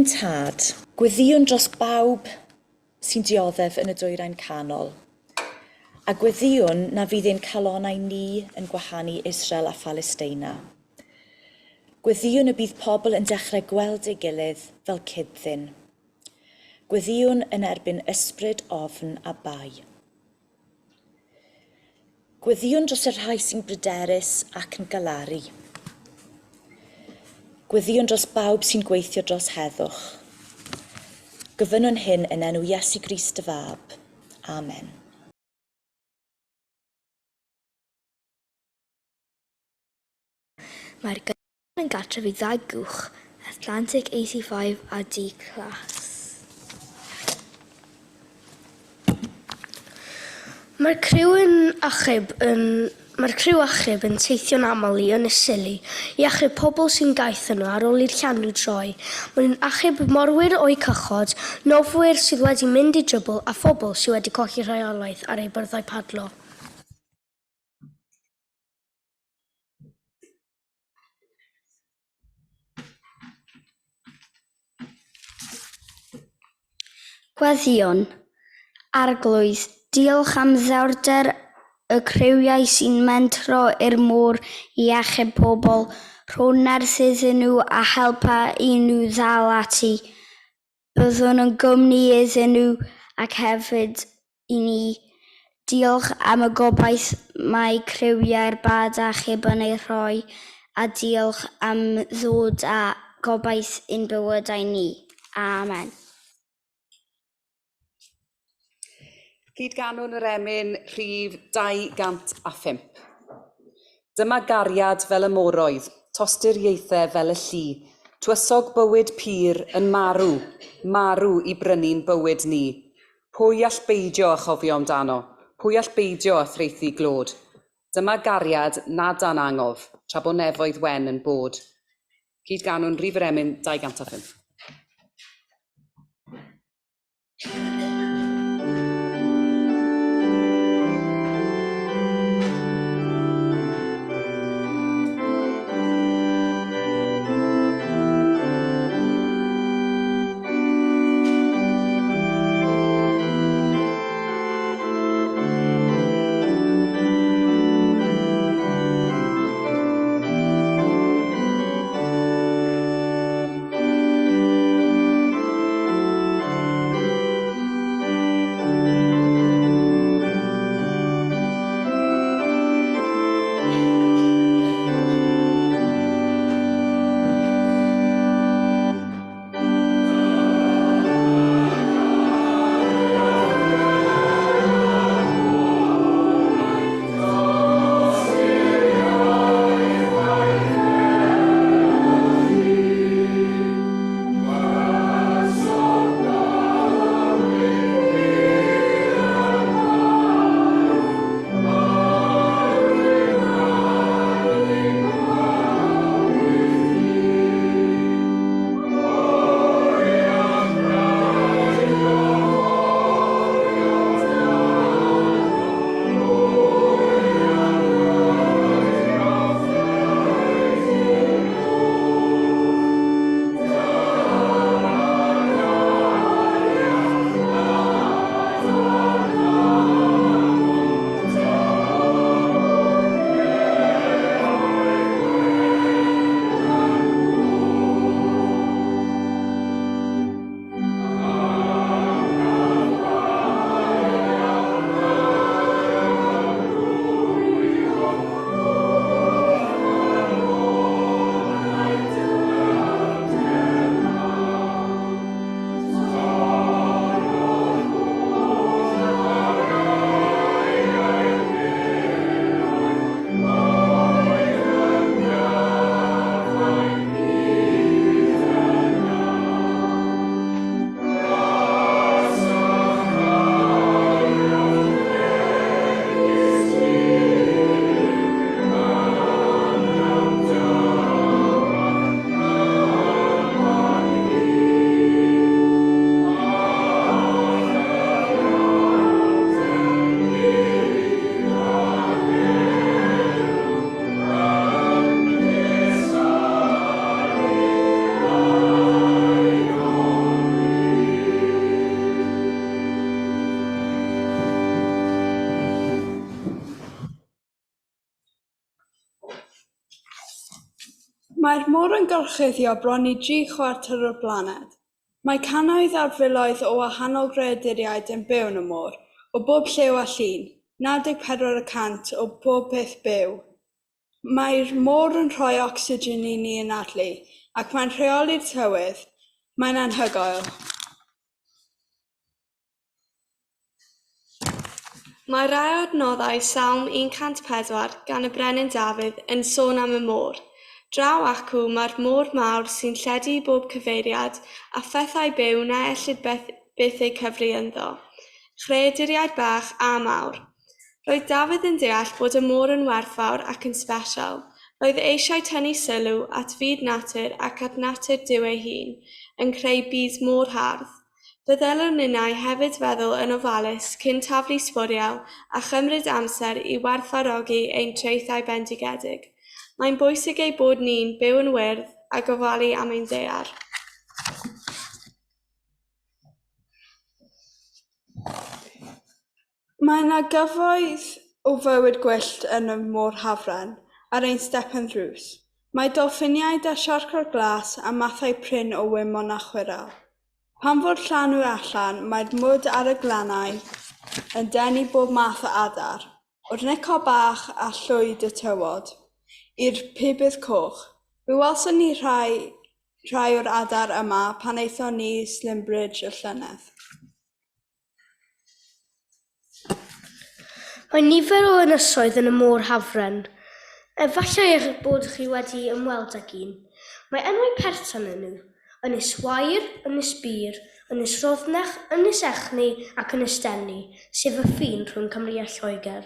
ein tad, gweddiwn dros bawb sy'n dioddef yn y dwyrain canol, a gweddiwn na fydd ein calonau ni yn gwahanu Israel a Phalestina. Gweddiwn y bydd pobl yn dechrau gweld ei gilydd fel cydddyn. Gweddiwn yn erbyn ysbryd ofn a bai. Gweddiwn dros y rhai sy'n bryderus ac yn galaru. Gweddiwn dros bawb sy'n gweithio dros heddwch. Gofynnwn hyn yn enw Iesu Grist y Fab. Amen. Mae'r gynnydd yn gartref i ddau gwch, Atlantic 85 a D-Class. Mae'r criw achub yn teithio'n aml i Ynys Scilly i achub pobl sy'n gaeth nhw ar ôl i'r llanw droi. Mae'n achub morwyr o'i cychod, nofwyr sydd wedi mynd i dribl a phobl sydd wedi colli rheolaeth ar eu byrddau padlo. Gweddiwn, arglwydd, diolch am ddewrder y criwiau sy'n mentro i'r môr i achub pobl, rhoi nerthydd i nhw a helpa i nhw ddal ati. Byddwn yn gwmni iddyn nhw ac hefyd i ni. Diolch am y gobaith mae criwiau'r bad achub yn ei rhoi a diolch am ddod â gobaith i'n bywydau ni. Amen. Cydganwn yr emyn rhif 205. Dyma gariad fel y moroedd, tosturiaethau fel y llu, tywysog bywyd pur yn marw, marw i brynu'n bywyd ni. Pwy all beidio a chofio amdano? Pwy all beidio a threithi glod? Dyma gariad nad anangof, tra bo nefoedd wen yn bod. Cydganwn rhif yr emyn 205. Mae'r môr yn gorchuddio bron i 3/4 o'r blaned. Mae cannoedd ar filoedd o wahanol greaduriaid yn byw yn y môr, o bob lliw a llun, 94% o bob peth byw. Mae'r môr yn rhoi ocsigen i ni anadlu, ac mae'n rheoli'r tywydd. Mae'n anhygoel. Mae rai o adnoddau Salm 104 gan y Brenin Dafydd yn sôn am y môr. Draw acw mae'r môr mawr sy'n lledu i bob cyfeiriad a phethau byw na ellid byth eu cyfri ynddo. Chreaduriaid bach a mawr. Roedd Dafydd yn deall bod y môr yn werthfawr ac yn sbesial. Roedd eisiau tynnu sylw at fyd natur ac at natur Duw ei hun, yn creu byd môr hardd. Fe ddylwn ninnau hefyd feddwl yn ofalus cyn taflu sbwriel a chymryd amser i werthfawrogi ein traethau bendigedig. Mae'n bwysig ei bod ni'n byw yn wyrdd a gofalu am ein daear. Mae yna gyfoedd o fywyd gwyllt yn y môr hafren ar ein stepen ddrws. Mae dolffiniaid a siarcod glas a mathau prin o wymon a chwyrel. Pan fod llanw allan, mae'r mwd ar y glannau yn denu bob math o adar, o'r nico bach a llwyd y tywod, i'r pibydd coch. Fe welson ni rhai o'r adar yma pan aethon ni i Slimbridge y llynedd. Mae nifer o ynysoedd yn y môr hafren. Efallai eich bod chi wedi ymweld ag un. Mae enwau person yn nhw. Ynys Wair, Ynys Bir, Ynys Rothnech, Ynys Echni ac Ynys Denni, sef y ffin rhwng Cymru a Lloegr.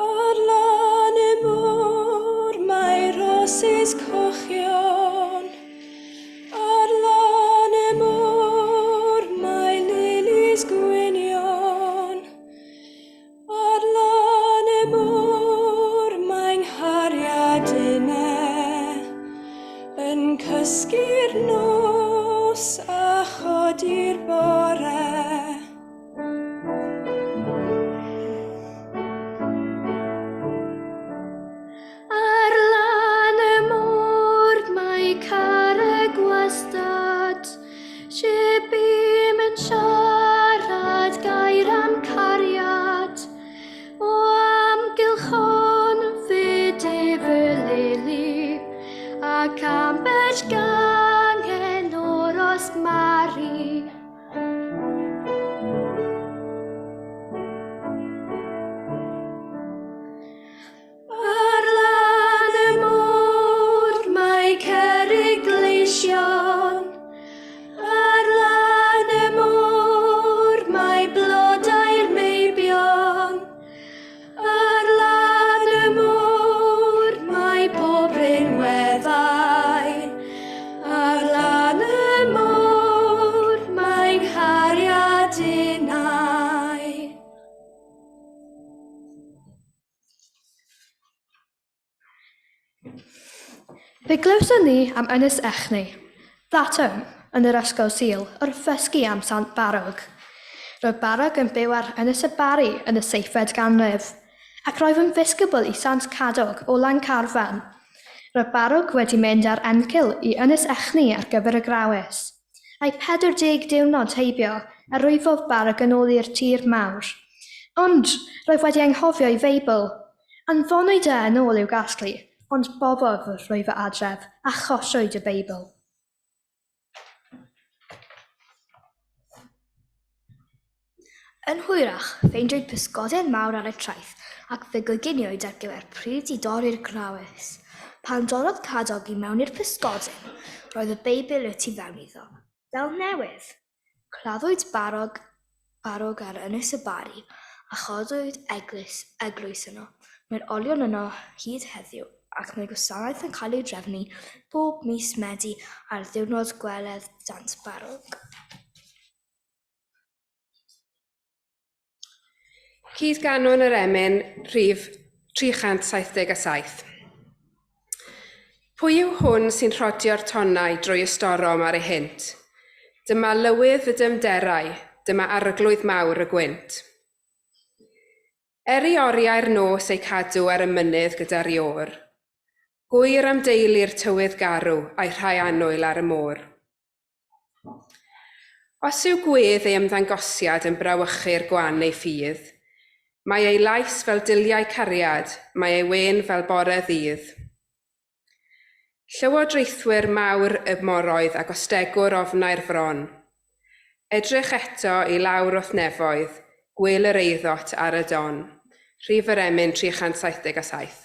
Ar lan y môr mae rosys cochion. Ar lan y môr mae lilies gwynion. Ar lan y môr mae'n nghariadinau yn cysgu'r nos a chodi'r bore. Ar lan y môr mae carreg wastad, Shibim yn siarad gair am cariad, o amgylchon fyd efo lili, ac ambell gangen o'r osmari. Ar lan y môr mae cerrig gleision. Ar lan y môr mae blodau'r meibion. Ar lan y môr mae pob rinweddau. Ar lan y môr mae'n nghariadinau. Fe glywson ni am Ynys Echni, Thatwm, yn yr Ysgol Sul, wrth ddysgu am Sant Barog. Roedd Barog yn byw ar Ynys y Bari yn y 7th ganrif, ac roedd yn ddisgybl i Sant Cadog o Lancarfan. Roedd Barog wedi mynd ar encil i Ynys Echni ar gyfer y grawys. Ai 40 diwrnod heibio, a rwyfodd Barog yn ôl i'r tir mawr. Ond roedd wedi anghofio ei Feibl. Anfonwyd e yn ôl i'w gasglu, ond bofodd wrth rwyf y adref a chosiwyd y Beibl. Yn hwyrach, ffeindiwyd pysgodion mawr ar y traeth ac fe goginiwyd ar gyfer pryd i dorri'r grawys. Pan dorodd Cadog I mewn i'r pysgodyn, roedd y Beibl y tu fewn iddo. Fel newydd, claddwyd barog ar ynys y bari a chodwyd eglwys yno. Mae'r olion yno hyd heddiw ac mae gwasanaeth yn cael ei drefnu bob mis Medi ar ddiwrnod gweledd dant barog. Cyd-ganwn yr emyn rhif 377. Pwy yw hwn sy'n rhodio'r tonnau drwy y storom ar ei hynt? Dyma lywydd y dymderau, dyma arglwydd mawr y gwynt. I oriau'r nos ei cadw ar y mynydd gyda'r ior. Gwyr am deulu'r tywydd garw a'i rhai annwyl ar y môr. Os yw gwedd ei ymddangosiad yn brawychu'r gwan ei ffydd, mae ei lais fel diliau cariad, mae ei wen fel bore ddydd. Llywodraethwyr mawr y moroedd ac ostegwr ofnau'r fron. Edrych eto I lawr wrth nefoedd, gwel yr eiddot ar y don. Rhif yr emyn 377.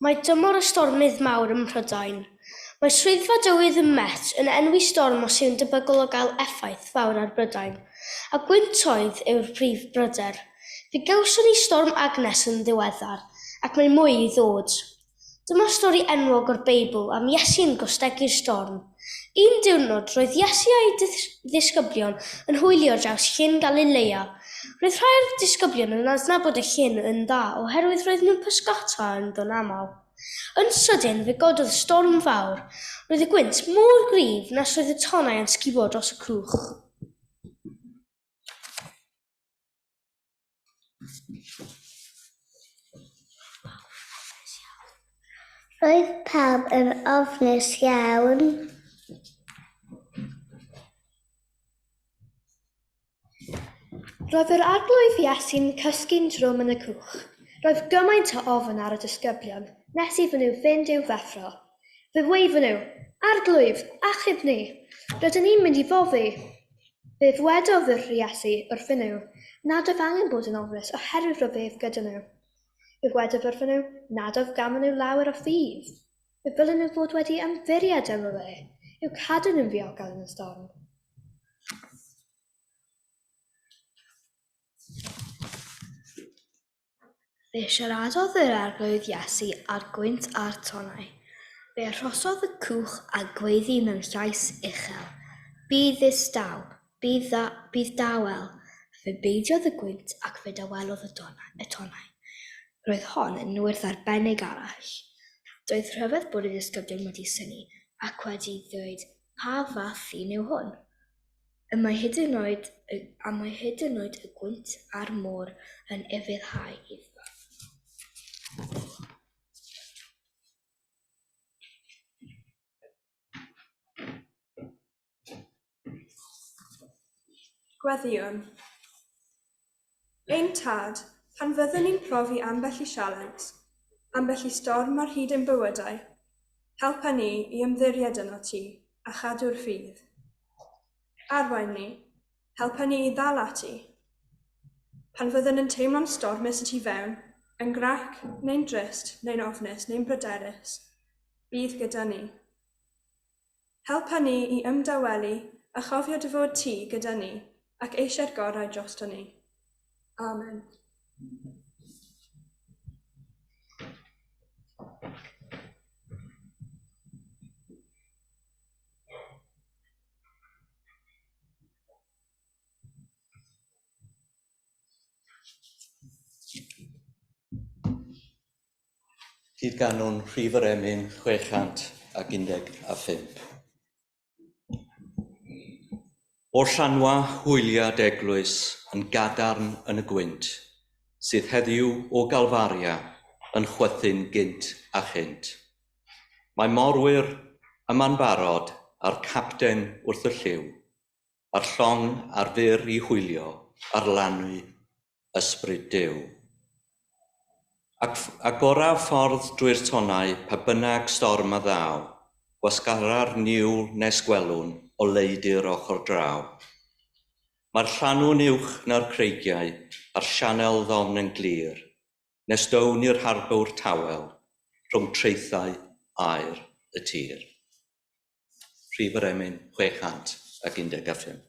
Mae dymor y stormydd mawr ym Mhrydain. Mae swyddfa dywydd ym Met yn enwi storm os yw'n debygol o gael effaith fawr ar Brydain, a gwyntoedd yw'r prif bryder. Fe gawson ni storm Agnes yn ddiweddar, ac mae mwy I ddod. Dyma stori enwog o'r Beibl am Iesu'n gostegu'r storm. Un diwrnod roedd Iesu a'i ddisgyblion yn hwylio draws llyn Galilea. Roedd rhai o'r disgyblion yn adnabod y llyn yn dda oherwydd roedd nhw'n pysgota yn dod aml. Yn sydyn fe gododd storm fawr. Roedd y gwynt mor gryf nes roedd y tonnau yn sgifo dros y cwch. Roedd pawb yn ofnus iawn. Roedd yr arglwydd Iesu'n cysgu'n drwm yn y cwch. Roedd gymaint o ofn ar y disgyblion, nes I fy nhw fynd i'w ddeffro. Fe weifon nhw, arglwydd, achub ni, rydyn ni'n mynd I foddi. Fe ddwedodd yr Iesu wrthyn nhw, nad oedd angen bod yn ofnus oherwydd roedd ef gyda nhw. Fe ddwedodd wrthyn nhw, nad oedd ganddo nhw lawer o ffydd. Fe ddylen nhw fod wedi ymddiried yma fe, yw cadw nhw'n ddiogel yn y storm. Fe siaradodd yr arglwydd Iesu ar gwynt a'r tonnau. Fe arhosodd y cwch a gweiddi mewn llais uchel. Bydd ddistaw, bydd dawel. Fe beidiodd y gwynt ac fe dawelodd y tonnau. Roedd hon yn nwydd arbennig arall. Doedd rhyfedd bod y disgyblion wedi syni ac wedi dweud pa fath llun yw hwn. A mae hyd yn oed y gwynt a'r môr yn efyddhau iddo. Gweddion. Ein tad, pan fyddwn ni'n profi ambell i sialens, ambell i storm ar hyd ein bywydau, helpa ni i ymddiried yno ti a chadw'r ffydd. Arwain ni, helpa ni i ddal ati. Pan fyddwn yn teimlo'n stormus y tu fewn, yn grac, neu'n drist, neu'n ofnus, neu'n bryderus, bydd gyda ni. Helpa ni i ymdawelu a chofio dy fod ti gyda ni ac eisiau'r gorau drosto ni. Amen. Cydganwn Rhif yr Emyn 615. O'r llanwa hwyliad eglwys yn gadarn yn y gwynt, sydd heddiw o Galfaria yn chwythu'n gynt a chynt. Mae morwyr yma'n barod a'r capten wrth y lliw, a'r llong ar fyr i hwylio ar lanw ysbryd Duw. Ac oraf ffordd drwy'r tonnau pa bynnag storm a ddaw, gwasgara'r niwl nes gwelwn o leidi'r ochr draw. Mae'r llanw'n uwch na'r creigiau a'r sianel ddon yn glir, nes down i'r harbwr tawel rhwng traethau aer y tir. Rhif yr Emyn 615.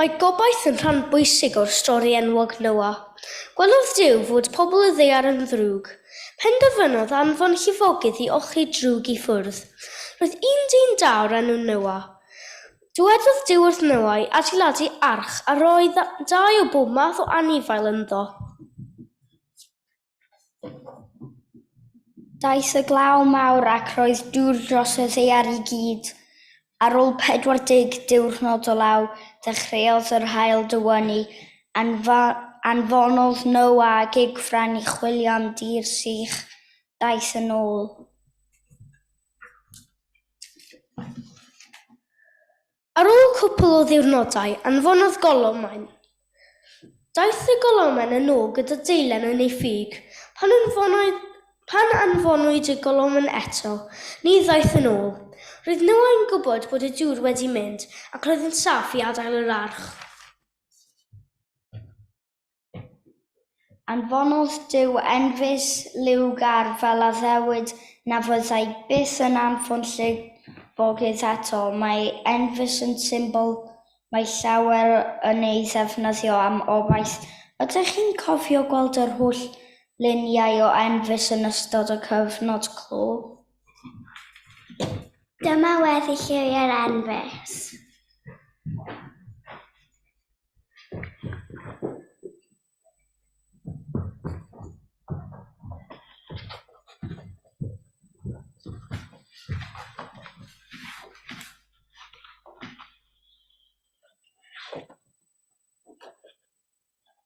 Mae gobaith yn rhan bwysig o'r stori enwog Noa. Gwelodd Duw fod pobl y ddaear yn ddrwg. Penderfynodd anfon llifogydd i olchi drwg i ffwrdd. Roedd un dyn dawr enw Noa. Dywedodd Duw wrth Noe adeiladu arch a roedd dau o bob math o anifail ynddo. Daeth y glaw mawr ac roedd dŵr dros y ddaear I gyd. Ar ôl 40 diwrnod o law, dechreuodd yr haul dywynnu. Anfonodd Noa a gigfran I chwilio am dir sych daeth yn ôl. Ar ôl cwpl o ddiwrnodau, anfonodd Golomyn. Daeth y Golomyn yn ôl gyda deilen yn ei ffug. Pan anfonwyd y Golomyn eto, ni ddaeth yn ôl. Roedd Noa'n gwybod bod y dŵr wedi mynd ac roedd yn saff I adael yr arch. Anfonodd Duw enfys liwgar fel addewid na fyddai byth yn anfon llifogydd eto. Mae enfys yn symbol mae llawer yn ei ddefnyddio am obaith. Ydych chi'n cofio gweld yr holl luniau o enfys yn ystod y cyfnod clo? Dyma weddi lliwio'r enfys.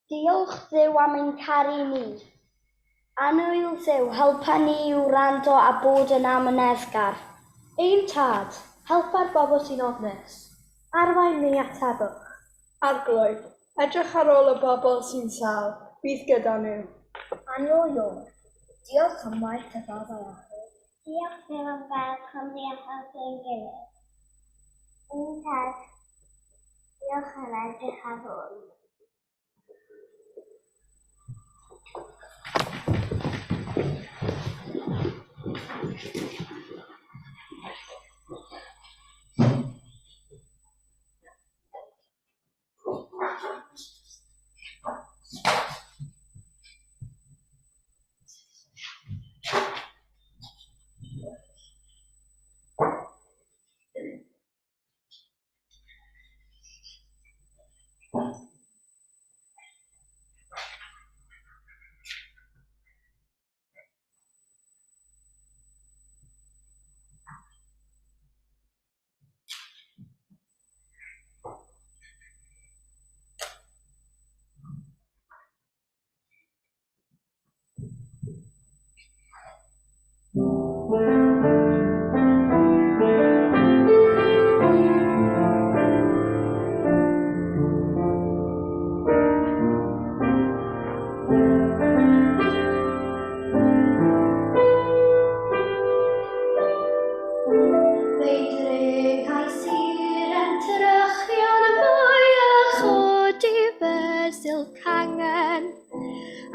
Diolch Dduw am ein caru ni. Annwyl Dduw, helpa ni I wrando a bod yn amyneddgar. Ein tad, helpa'r bobl sy'n ofnus. Arwain ni atebwch. Arglwydd, edrych ar ôl y bobl sy'n sal, bydd gyda nhw. Annwyl Ior, diolch am waith y ffordd o achub. Diolch Dduw am gael Cymru a helpu ein gilydd. Ein tad, diolch am edrych ar ôl.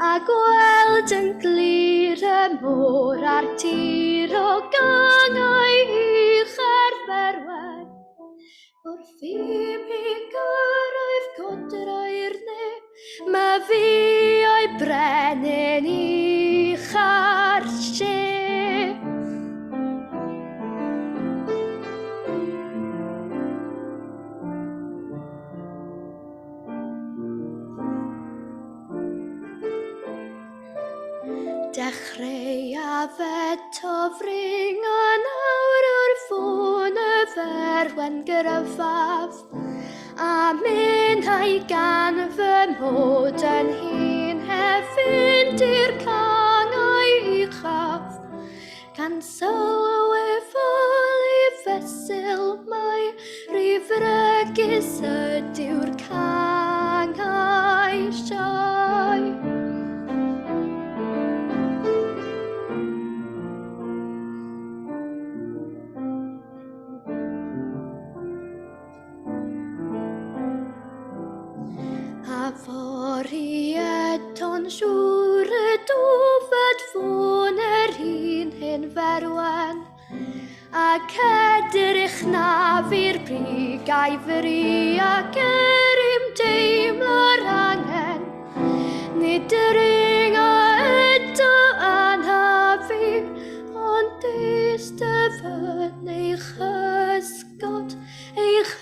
A gweld yn glir y môr a'r tir o gangau uwch ar ferwen. Wrth I mi gyrraedd codrai'r ne, mae fi o'i brenin uwch ar lle. Dechreuaf eto fring a nawr o'r ffôn y ferwen gyrfaf a minnau gan fy mod yn hun hefyd i'r cangau uchaf gan sylweddol I fesul mae rifrygus ydyw'r cangau sioe. Fori eto'n siŵr y dofod ffôn yr hyn ferwen ac edrych na fi'r brig a'i fri ac erim deimlo'r angen nid yr inga eto anhafu ond ystafyn eich ysgod eich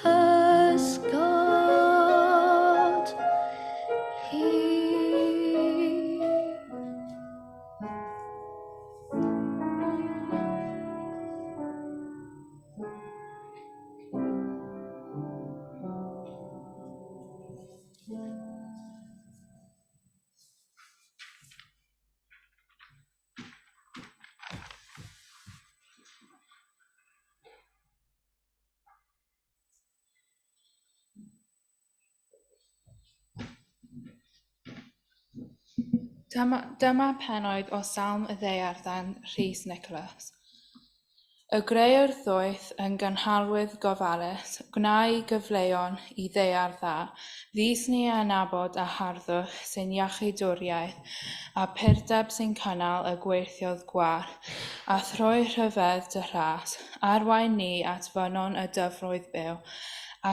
Dyma pennoedd o Salm y Ddaearddon Rhys Nicholas. Y greu'r ddoeth yn gynhalwydd gofalus, gnau gyfleon I ddaear dda, ddys ni a nabod a harddwch sy'n iachydwriaeth, a purdeb sy'n cynnal y gweithiodd gwar, a throi rhyfedd dy rhas, arwain ni at fynon y dyfroedd byw,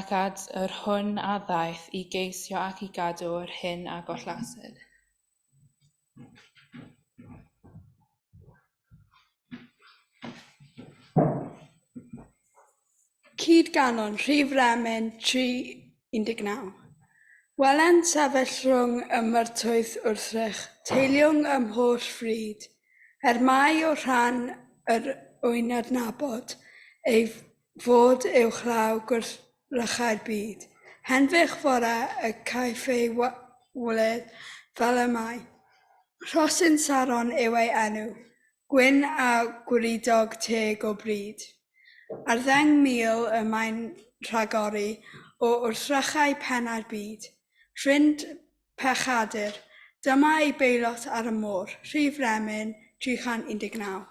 ac at yr hwn a ddaeth I geisio ac I gadw'r hyn a gollasydd. Cydganon, rhif remen 319. Welen sefyll rhwng y myrtwydd wrthrych, teiliwng ym mholl ffryd, mai o rhan yr wy'n adnabod, ei fod uwchlaw gwrthrychau'r byd. Henfych fora y caiff ei wyledd fel y mae. Rhosyn Saron yw ei enw, gwyn a gwridog teg o bryd. Ar 10,000 y mae'n rhagori o wrthrychau pennau'r byd. Rhynd pechadur, dyma ei beilot ar y môr, rhif remen 319.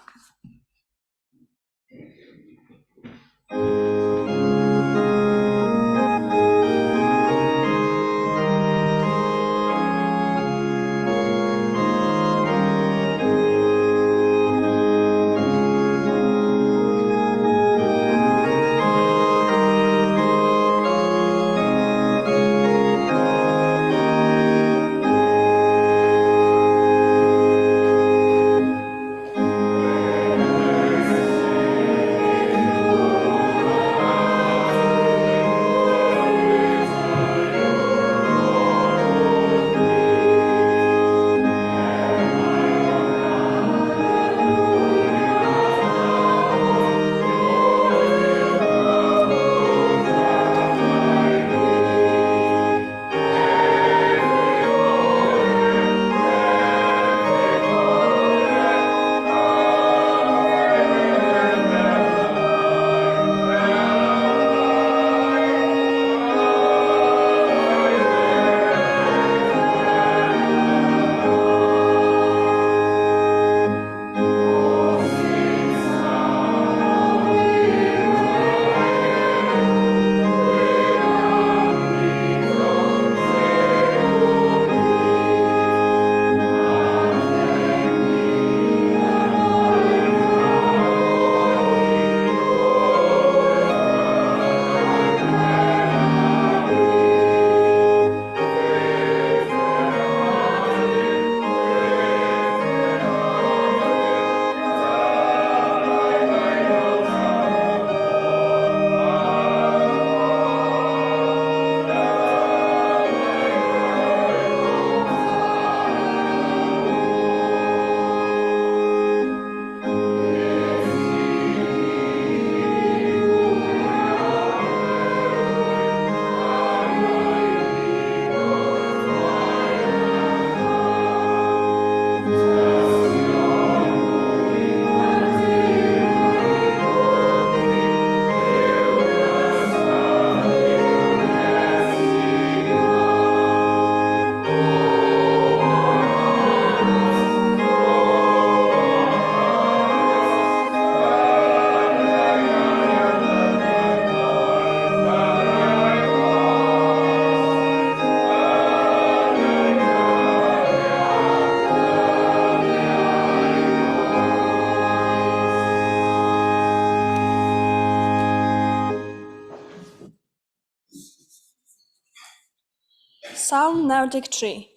Salm 93.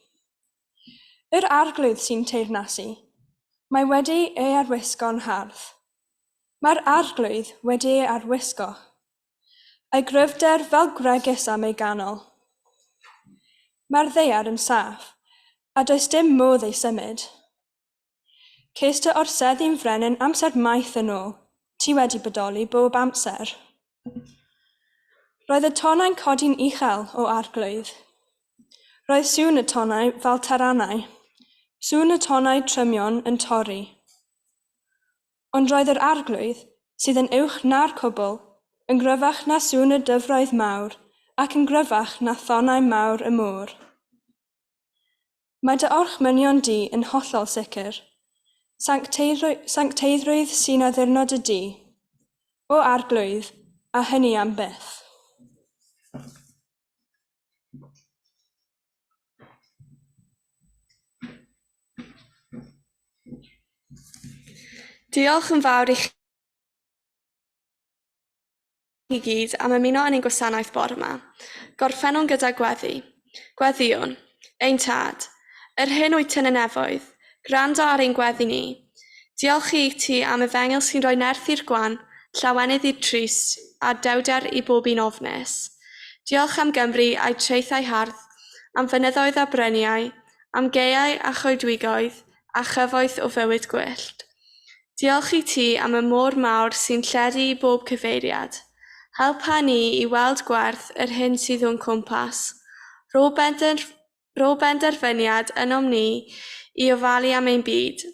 Yr arglwydd sy'n teyrnasu, mae wedi ei arwisgo'n hardd. Mae'r arglwydd wedi ei arwisgo. Ei gryfder fel gregus am ei ganol. Mae'r ddaear yn saff, a does dim modd ei symud. Ces dy orseddi'n frenin amser maith yn ôl, ti wedi bodoli bob amser. Roedd y tonnau'n codi'n uchel o arglwydd. Roedd sŵn y tonnau fel taranau, sŵn y tonnau trymion yn torri. Ond roedd yr arglwydd, sydd yn uwch na'r cwbl, yn gryfach na sŵn y dyfroedd mawr ac yn gryfach na thonnau mawr y môr. Mae dy orchmynion di yn hollol sicr. Sancteiddrwydd sy'n addurnod y di. O arglwydd, a hynny am byth. Diolch yn fawr i chi gyd am ymuno yn ein gwasanaeth bore yma. Gorffennwn gyda gweddi. Gweddiwn, ein tad. Yr hyn wyt yn y nefoedd. Gwrando ar ein gweddi ni. Diolch i ti am y fengil sy'n rhoi nerth i'r gwan, llawenydd i'r trist, a dewder i bob un ofnus. Diolch am Gymru a'i traethau hardd, am fynyddoedd a bryniau, am geiau a choedwigoedd, a chyfoeth o fywyd gwyllt. Diolch i ti am y môr mawr sy'n lledu i bob cyfeiriad. Helpa ni i weld gwerth yr hyn sydd o'n cwmpas. Ro benderfyniad ynom ni i ofalu am ein byd.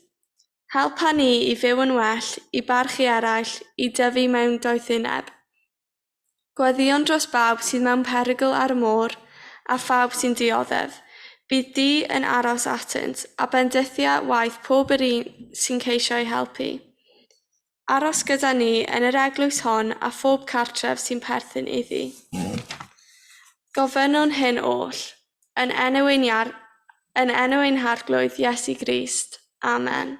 Helpa ni i fyw yn well, i barchu eraill, i dyfu mewn doethineb. Gweddion dros bawb sydd mewn perygl ar y môr, a phawb sy'n dioddef. Bydd di yn aros atynt, a bendithia waith pob yr un sy'n ceisio ei helpu. Aros gyda ni yn yr eglwys hon a phob cartref sy'n perthyn iddi. Gofynnwn hyn oll, yn enw ein harglwydd Iesu Grist. Amen.